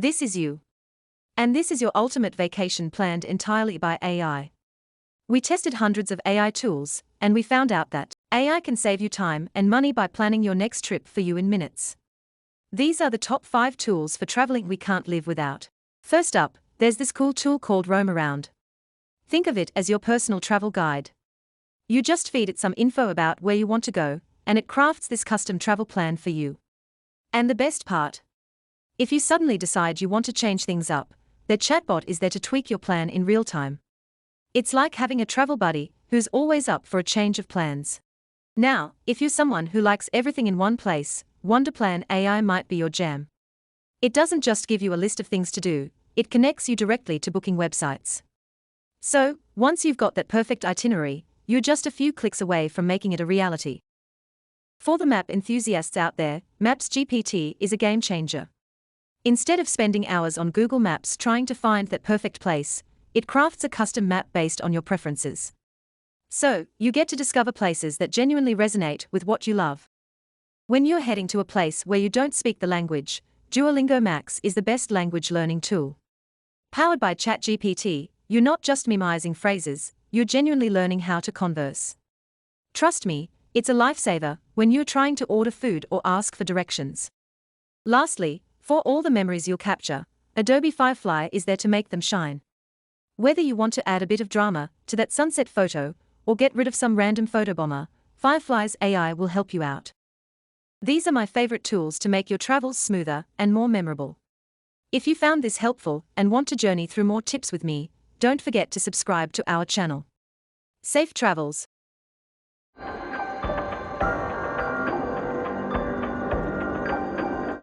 This is you. And this is your ultimate vacation planned entirely by AI. We tested hundreds of AI tools, and we found out that AI can save you time and money by planning your next trip for you in minutes. These are the top 5 tools for traveling we can't live without. First up, there's this cool tool called RoamAround. Think of it as your personal travel guide. You just feed it some info about where you want to go, and it crafts this custom travel plan for you. And the best part? If you suddenly decide you want to change things up, their chatbot is there to tweak your plan in real time. It's like having a travel buddy who's always up for a change of plans. Now, if you're someone who likes everything in one place, Wonderplan AI might be your jam. It doesn't just give you a list of things to do, it connects you directly to booking websites. So, once you've got that perfect itinerary, you're just a few clicks away from making it a reality. For the map enthusiasts out there, MapsGPT is a game changer. Instead of spending hours on Google Maps trying to find that perfect place, it crafts a custom map based on your preferences. So, you get to discover places that genuinely resonate with what you love. When you're heading to a place where you don't speak the language, Duolingo Max is the best language learning tool. Powered by ChatGPT, you're not just memorizing phrases, you're genuinely learning how to converse. Trust me, it's a lifesaver when you're trying to order food or ask for directions. Lastly, for all the memories you'll capture, Adobe Firefly is there to make them shine. Whether you want to add a bit of drama to that sunset photo or get rid of some random photobomber, Firefly's AI will help you out. These are my favorite tools to make your travels smoother and more memorable. If you found this helpful and want to journey through more tips with me, don't forget to subscribe to our channel. Safe travels!